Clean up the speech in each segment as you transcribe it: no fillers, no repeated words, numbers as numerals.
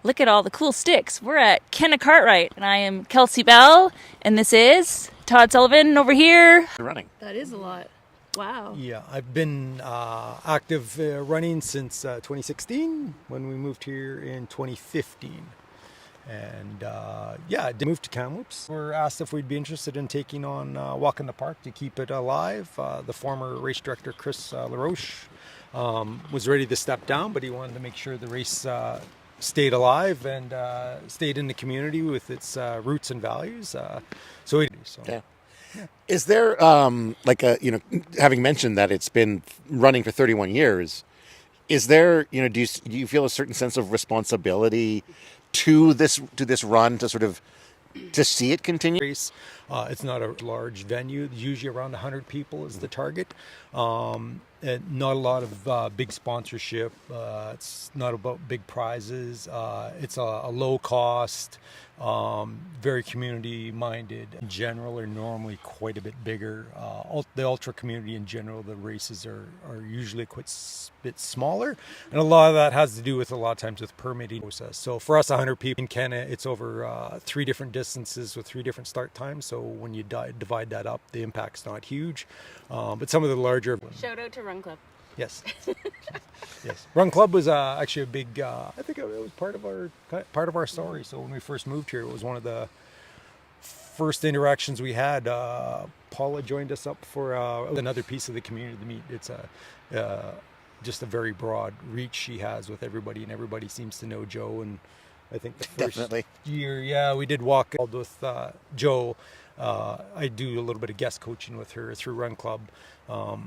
Look at all the cool sticks. We're at Kenna Cartwright, and I am Kelsey Bell, and this is Todd Sullivan over here. Running. That is a lot. Wow. Yeah, I've been active running since 2016 when we moved here in 2015. And I moved to Kamloops. We were asked if we'd be interested in taking on Walk in the Park to keep it alive. The former race director, Chris LaRoche, was ready to step down, but he wanted to make sure the race stayed alive and stayed in the community with its roots and values. Yeah. Is there having mentioned that it's been running for 31 years, is there, do you feel a certain sense of responsibility to this run to sort of to see it continue? It's not a large venue. Usually around 100 people is the target. And not a lot of big sponsorship. It's not about big prizes. It's a low cost, very community minded. In general, are normally quite a bit bigger. The ultra community in general, the races are usually quite a bit smaller, and a lot of that has to do with a lot of times with permitting process. So for us, 100 people in Kenna, it's over 3 different distances with 3 different start times. So when you divide that up, the impact's not huge. But some of the larger shout out to Run Club. Yes. Yes. Run Club was actually a big. I think it was part of our story. So when we first moved here, it was one of the first interactions we had. Paula joined us up for another piece of the community to meet. It's just a very broad reach she has with everybody, and everybody seems to know Joe. And I think the first year, we did walk with Joe. I do a little bit of guest coaching with her through Run Club.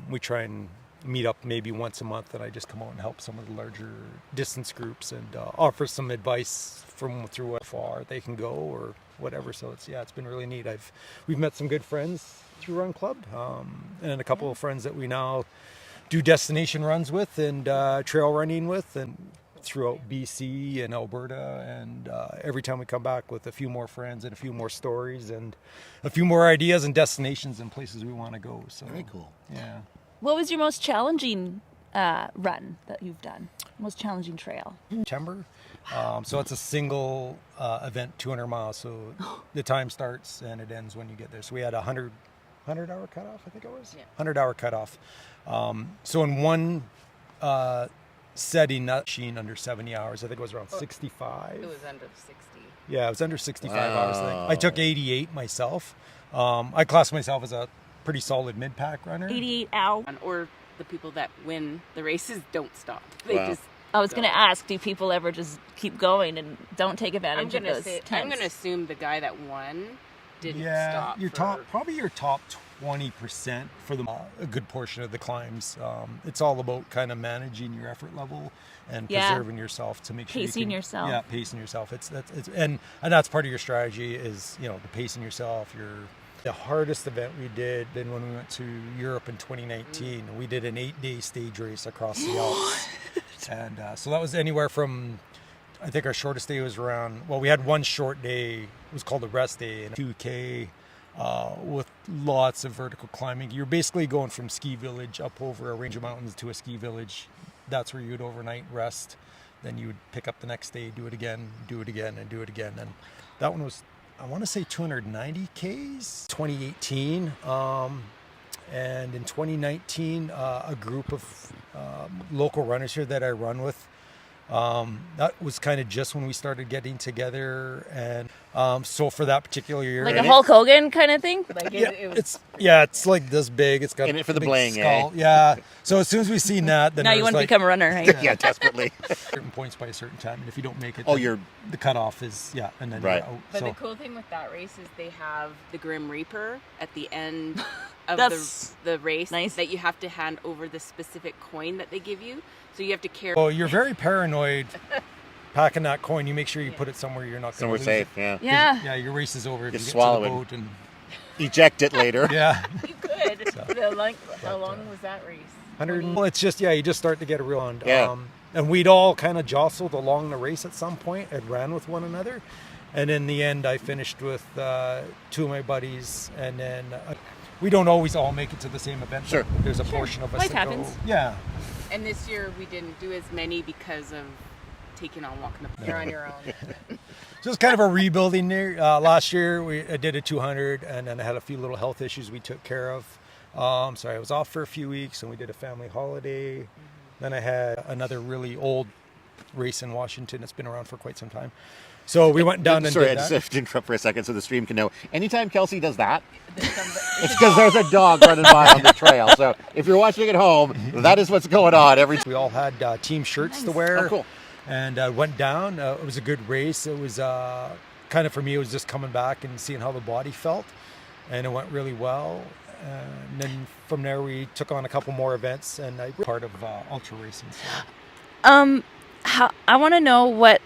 We try and meet up maybe once a month, and I just come out and help some of the larger distance groups and offer some advice through what far they can go or whatever. So it's been really neat. We've met some good friends through Run Club, and a couple of friends that we now do destination runs with and trail running with, and throughout BC and Alberta, and every time we come back with a few more friends and a few more stories and a few more ideas and destinations and places we want to go. So very cool. Yeah. What was your most challenging run that you've done? Most challenging trail? September. So it's a single event, 200 miles. So the time starts and it ends when you get there. So we had a 100-hour cutoff, I think it was? Yeah. 100-hour cutoff. So in one setting, that machine under 70 hours, I think it was around 65. It was under 60. Yeah, it was under 65 hours. I took 88 myself. I class myself as a pretty solid mid-pack runner. 88 hours. Or the people that win the races don't stop. I was going to ask, do people ever just keep going and don't take advantage of those temps? I'm going to assume the guy that won didn't stop. Probably your top 20% for a good portion of the climbs. It's all about kind of managing your effort level and preserving yourself to make sure pacing yourself. Yeah, pacing yourself. And that's part of your strategy is the pacing yourself. The hardest event we did then when we went to Europe in 2019, we did an 8-day stage race across the Alps. And so that was anywhere from, I think our shortest day was we had one short day, it was called a rest day, and 2K with lots of vertical climbing. You're basically going from ski village up over a range of mountains to a ski village. That's where you'd overnight rest. Then you would pick up the next day, do it again, and do it again. And that one was, I want to say 290 Ks, 2018. And in 2019, a group of local runners here that I run with, that was kind of just when we started getting together. And so for that particular year, like a Hulk Hogan kind of thing. It's like this big. It's got in it for the bling, skull. Yeah. So as soon as we seen that, then now you want to become a runner, right? Yeah, desperately. Certain points by a certain time, and if you don't make it, the cutoff is and then right. You're out. But the cool thing with that race is they have the Grim Reaper at the end of the race that you have to hand over the specific coin that they give you. So you have to carry. Well, you're very paranoid packing that coin. You make sure you put it somewhere you're not going to lose safe. it. Yeah. Your race is over. Just you swallow get to the it. boat and eject it later. Yeah. You could. How long was that race? 100. Well, it's just you just start to get a real on. Yeah. And we'd all kind of jostled along the race at some point and ran with one another. And in the end, I finished with 2 of my buddies, and then we don't always all make it to the same event. Sure. There's a portion of us Life that happens. go. Yeah. And this year we didn't do as many because of taking on walking the park. You're on your own. So it's kind of a rebuilding there. Last year I did a 200, and then I had a few little health issues we took care of. So I was off for a few weeks, and we did a family holiday. Then I had another really old race in Washington. It's been around for quite some time. So we went down and Sorry, did I that. just have to interrupt for a second so the stream can know. Anytime Kelsey does that, it's because there's a dog running by on the trail. So if you're watching at home, that is what's going on every time. We all had team shirts to wear. Oh, cool. And went down. It was a good race. It was kind of, for me, it was just coming back and seeing how the body felt. And it went really well. And then from there, we took on a couple more events, and I was part of ultra racing. So. I want to know what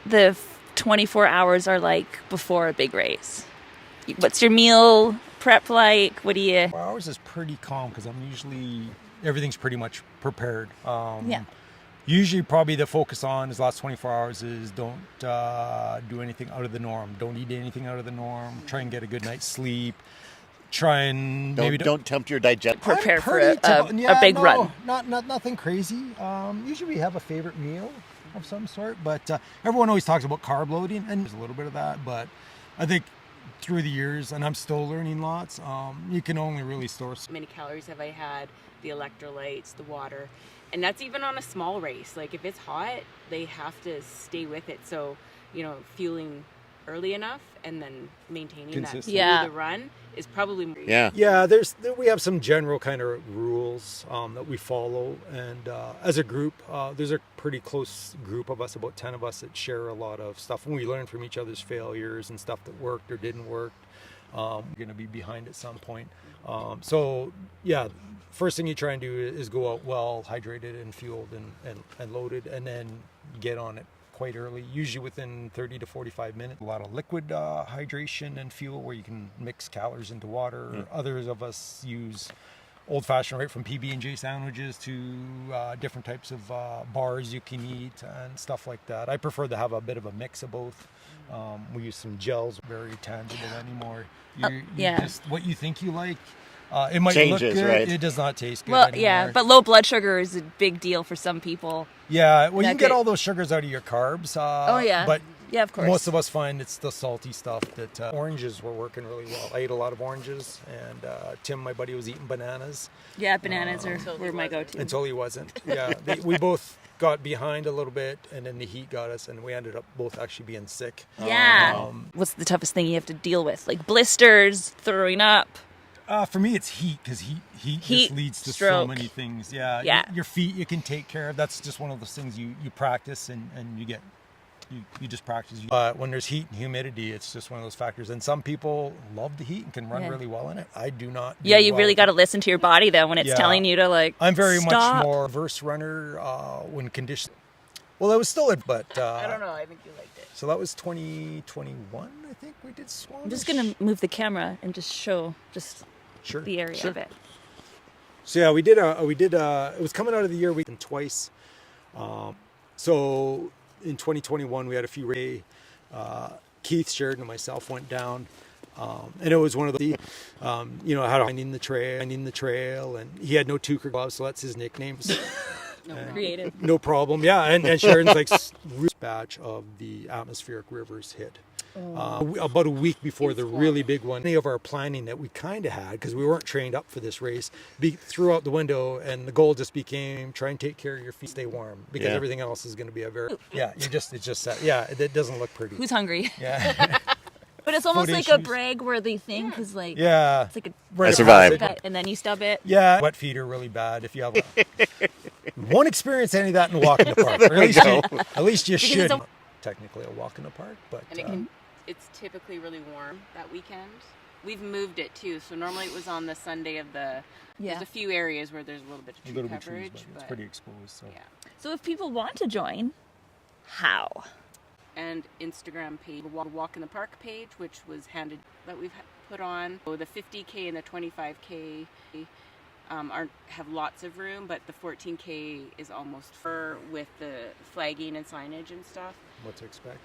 the 24 hours are like before a big race. What's your meal prep like? What do you... Ours is pretty calm because everything's pretty much prepared. Usually probably the focus on is last 24 hours is don't do anything out of the norm. Don't eat anything out of the norm. Try and get a good night's sleep. Try and don't tempt your digestion. Prepare for a big run. Nothing crazy. Usually we have a favorite meal of some sort, but everyone always talks about carb loading, and there's a little bit of that, but I think through the years, and I'm still learning lots, you can only really store How many calories have I had, the electrolytes, the water, and that's even on a small race. Like if it's hot, they have to stay with it. So, fueling early enough and then maintaining that through the run is probably more. Yeah, we have some general kind of rules that we follow, and as a group, there's a pretty close group of us, about 10 of us, that share a lot of stuff, and we learn from each other's failures and stuff that worked or didn't work. We're going to be behind at some point. First thing you try and do is go out well hydrated and fueled and loaded, and then get on it quite early, usually within 30 to 45 minutes. A lot of liquid hydration and fuel where you can mix calories into water. Others of us use old-fashioned, right from PB&J sandwiches to different types of bars you can eat and stuff like that. I prefer to have a bit of a mix of both. We use some gels, very tangible anymore. You just what you think you like. It might changes, look good. Right? It does not taste good Well, anymore. but low blood sugar is a big deal for some people. Yeah, well, you can get all those sugars out of your carbs. But yeah, of course. most of us find it's the salty stuff that oranges were working really well. I ate a lot of oranges, and Tim, my buddy, was eating bananas. Yeah, bananas were my go-to. Until he wasn't. Yeah, we both got behind a little bit, and then the heat got us, and we ended up both actually being sick. Yeah. What's the toughest thing you have to deal with? Like blisters, throwing up? For me, it's heat, because heat just leads to so many things. Yeah. Your feet you can take care of. That's just one of those things you practice and you just practice. But when there's heat and humidity, it's just one of those factors. And some people love the heat and can run really well in it. I do not. You really got to listen to your body though when it's telling you to I'm very stop. much more reverse runner when conditions. Well, it was still it, but I don't know. I think you liked it. So that was 2021. I think we did Swan. I'm just gonna move the camera and just show the area of it. So yeah, we did. It was coming out of the year. We did twice. So in 2021, we had a few races. Keith, Sheridan, and myself went down, and it was one of the, how to finding the trail, and he had no Tucker gloves, so that's his nickname. Creative. No problem. Yeah, and Sheridan's like batch of the atmospheric rivers hit. About a week before the really big one. Any of our planning that we kind of had, because we weren't trained up for this race, threw out the window, and the goal just became try and take care of your feet, stay warm, because everything else is going to be it doesn't look pretty. Who's hungry? Yeah. But it's almost like a brag-worthy thing, because it's like I survived. and then you stub it. Yeah, wet feet are really bad if you have one experience any of that in a walk in the park. Or at least you should. Technically a walk in the park, but it's typically really warm that weekend. We've moved it too, so normally it was on the Sunday of the. There's a few areas where there's a little bit of tree coverage, but it's pretty exposed. So. Yeah. So if people want to join, how? And Instagram page, Walk in the Park page, which was that we've put on. So the 50K and the 25K have lots of room, but the 14K is almost with the flagging and signage and stuff. What to expect.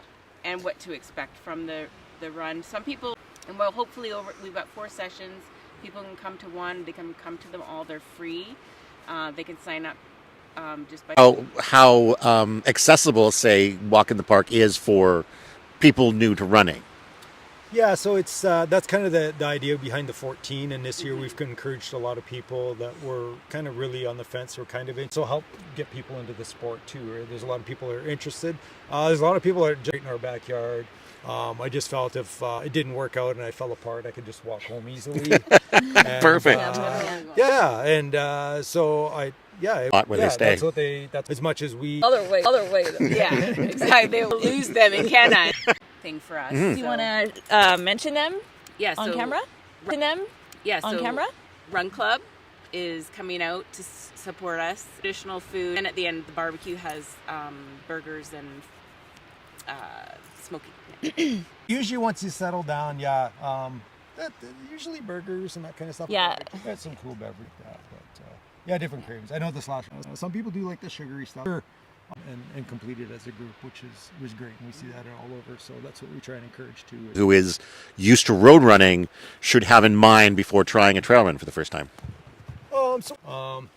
And what to expect from the run. Some people, hopefully we've got 4 sessions. People can come to one, they can come to them all. They're free. They can sign up just by How accessible, say, walk in the park is for people new to running. Yeah, so it's that's kind of the idea behind the 14, and this year we've encouraged a lot of people that were kind of really on the fence or kind of in, so help get people into the sport too. Right? There's a lot of people that are interested. There's a lot of people that are just in our backyard. I just felt if it didn't work out and I fell apart, I could just walk home easily. And, Perfect. So I. Yeah, Not where they stay. That's as much as we. Other way. yeah, exactly. They'll lose them in Kenna. Thing for us. Do you want to mention them on camera? Mention them on camera? Run Club is coming out to support us. Additional food, and at the end, the barbecue has burgers and smoky. Usually, once you settle down, usually burgers and that kind of stuff. Yeah, that's some cool beverage. But different cravings. I know the slash. Some people do like the sugary stuff. And complete it as a group, which was great. And we see that all over. So that's what we try and encourage too. Who is used to road running should have in mind before trying a trail run for the first time. But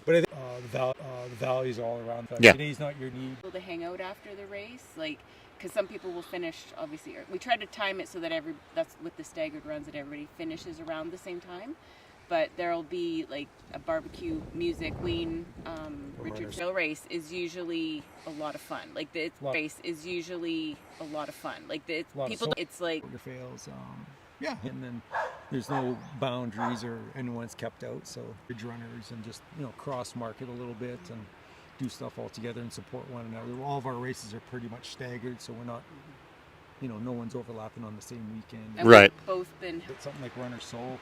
I think the value is all around. Yeah. Today's not your need. To hang out after the race, because some people will finish. Obviously, we try to time it so that that's with the staggered runs that everybody finishes around the same time. But there'll be a barbecue, music, Ween, Richard Trail race is usually a lot of fun. The race is usually a lot of fun. It's like your fails. And then there's no boundaries or anyone's kept out. So bridge runners and just cross market a little bit and do stuff all together and support one another. All of our races are pretty much staggered, so we're not. No one's overlapping on the same weekend. And right. We've both been something like Runner Soul.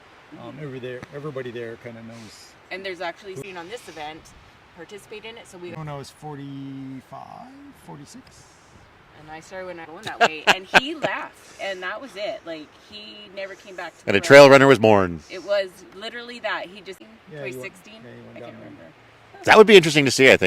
Everybody there kind of knows. And there's actually seen on this event participate in it, so we. When I was 45, 46. And I started when I went that way, and he left, and that was it. He never came back to. And a trail runner was born. It was literally that he just 2016. I can't remember. That would be interesting to see, I think.